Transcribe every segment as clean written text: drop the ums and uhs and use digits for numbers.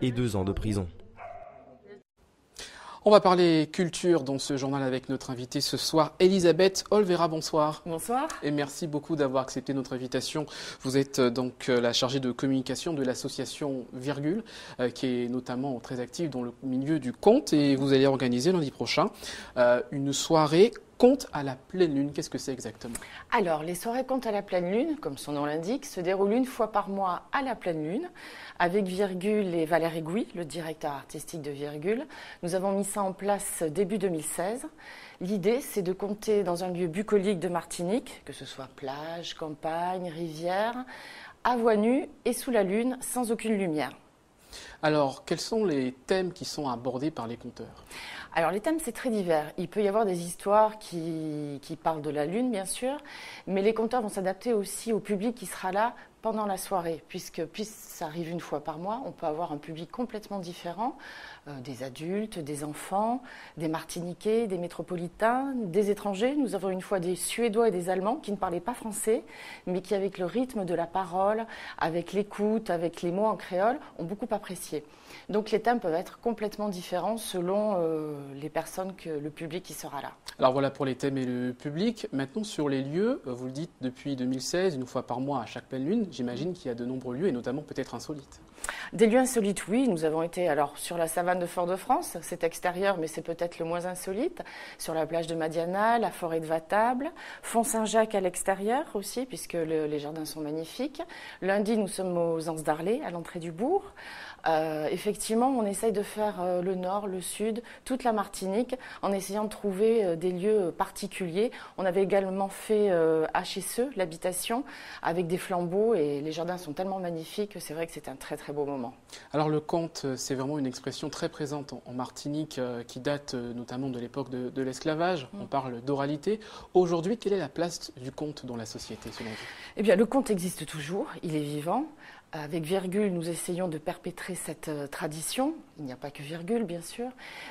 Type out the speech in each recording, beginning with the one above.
et 2 ans de prison. On va parler culture dans ce journal avec notre invitée ce soir, Elisabeth Olvera. Bonsoir. Bonsoir. Et merci beaucoup d'avoir accepté notre invitation. Vous êtes donc la chargée de communication de l'association Virgule, qui est notamment très active dans le milieu du conte. Et vous allez organiser lundi prochain une soirée conte à la pleine lune. Qu'est-ce que c'est exactement? Alors, les soirées contes à la pleine lune, comme son nom l'indique, se déroulent une fois par mois à la pleine lune, avec Virgule et Valérie Gouy, le directeur artistique de Virgule. Nous avons mis ça en place début 2016. L'idée, c'est de conter dans un lieu bucolique de Martinique, que ce soit plage, campagne, rivière, à voix nue et sous la lune, sans aucune lumière. Alors, quels sont les thèmes qui sont abordés par les conteurs? Alors les thèmes, c'est très divers. Il peut y avoir des histoires qui parlent de la Lune, bien sûr, mais les conteurs vont s'adapter aussi au public qui sera là pendant la soirée, puisque ça arrive une fois par mois, on peut avoir un public complètement différent, des adultes, des enfants, des Martiniquais, des métropolitains, des étrangers. Nous avons une fois des Suédois et des Allemands qui ne parlaient pas français, mais qui, avec le rythme de la parole, avec l'écoute, avec les mots en créole, ont beaucoup apprécié. Donc les thèmes peuvent être complètement différents selon les personnes, le public qui sera là. Alors voilà pour les thèmes et le public. Maintenant sur les lieux, vous le dites depuis 2016, une fois par mois à chaque pleine lune, j'imagine qu'il y a de nombreux lieux et notamment peut-être insolites. Des lieux insolites, oui. Nous avons été alors sur la savane de Fort-de-France, c'est extérieur mais c'est peut-être le moins insolite, sur la plage de Madiana, la forêt de Vatable, Font-Saint-Jacques à l'extérieur aussi puisque les jardins sont magnifiques. Lundi, nous sommes aux Anses d'Arlé, à l'entrée du bourg. Effectivement, on essaye de faire le nord, le sud, toute la Martinique, en essayant de trouver des lieux particuliers. On avait également fait à Chesseux, l'habitation, avec des flambeaux, et les jardins sont tellement magnifiques que c'est vrai que c'est un très très beau moment. Alors le conte, c'est vraiment une expression très présente en Martinique, qui date notamment de l'époque de l'esclavage. On parle d'oralité. Aujourd'hui, quelle est la place du conte dans la société, selon vous? Eh bien, le conte existe toujours, il est vivant. Avec Virgule, nous essayons de perpétrer cette tradition. Il n'y a pas que Virgule, bien sûr,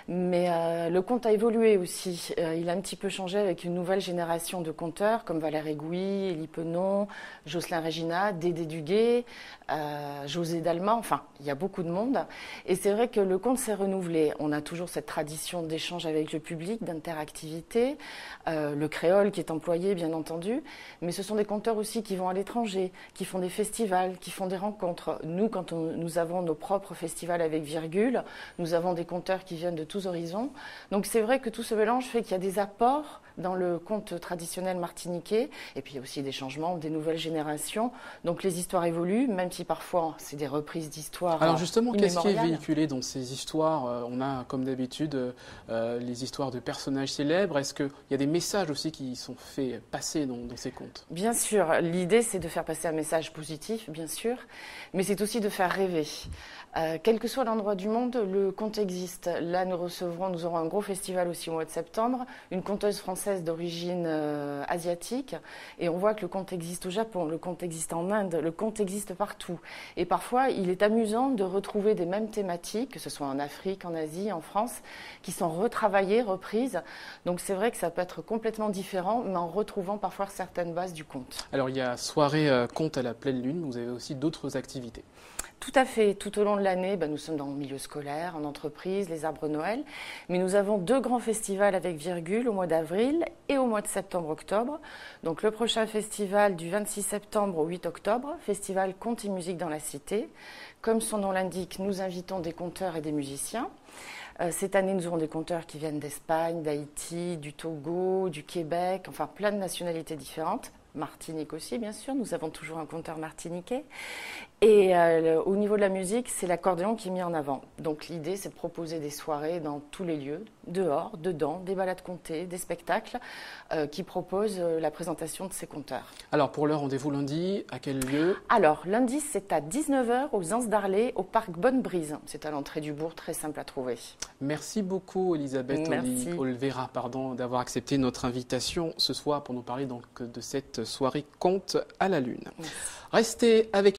mais le conte a évolué aussi. Il a un petit peu changé avec une nouvelle génération de conteurs, comme Valérie Gouy, Élie Penon, Jocelyn Régina, Dédé Duguay, José Dalma, enfin, il y a beaucoup de monde. Et c'est vrai que le conte s'est renouvelé. On a toujours cette tradition d'échange avec le public, d'interactivité, le créole qui est employé, bien entendu, mais ce sont des conteurs aussi qui vont à l'étranger, qui font des festivals, qui font des rencontres. Nous, quand nous avons nos propres festivals avec Virgule, nous avons des conteurs qui viennent de tous horizons. Donc c'est vrai que tout ce mélange fait qu'il y a des apports dans le conte traditionnel martiniquais, et puis il y a aussi des changements, des nouvelles générations. Donc les histoires évoluent, même si parfois c'est des reprises d'histoires. Alors justement, qu'est-ce qui est véhiculé dans ces histoires? On a, comme d'habitude, les histoires de personnages célèbres. Est-ce qu'il y a des messages aussi qui sont faits passer dans ces contes? Bien sûr, l'idée c'est de faire passer un message positif, bien sûr, mais c'est aussi de faire rêver. Quel que soit l'endroit du monde, le conte existe. Là, nous aurons un gros festival aussi au mois de septembre, une conteuse française d'origine asiatique, et on voit que le conte existe au Japon, le conte existe en Inde, le conte existe partout. Et parfois, il est amusant de retrouver des mêmes thématiques, que ce soit en Afrique, en Asie, en France, qui sont retravaillées, reprises. Donc c'est vrai que ça peut être complètement différent, mais en retrouvant parfois certaines bases du conte. Alors il y a soirée conte à la pleine lune, vous avez aussi d'autres activités. Tout à fait. Tout au long de l'année, nous sommes dans le milieu scolaire, en entreprise, les arbres Noël. Mais nous avons 2 grands festivals avec Virgule au mois d'avril et au mois de septembre-octobre. Donc le prochain festival du 26 septembre au 8 octobre, festival Conte et musique dans la Cité. Comme son nom l'indique, nous invitons des conteurs et des musiciens. Cette année, nous aurons des conteurs qui viennent d'Espagne, d'Haïti, du Togo, du Québec, enfin plein de nationalités différentes. Martinique aussi, bien sûr. Nous avons toujours un conteur martiniquais. Et au niveau de la musique, c'est l'accordéon qui est mis en avant. Donc l'idée, c'est de proposer des soirées dans tous les lieux, dehors, dedans, des balades contées, des spectacles qui proposent la présentation de ces conteurs. Alors pour le rendez-vous lundi, à quel lieu? Alors lundi, c'est à 19 h aux Anses d'Arlé, au parc Bonne Brise. C'est à l'entrée du bourg, très simple à trouver. Merci beaucoup Elisabeth Olvera d'avoir accepté notre invitation ce soir pour nous parler donc de cette soirée conte à la lune. Merci. Restez avec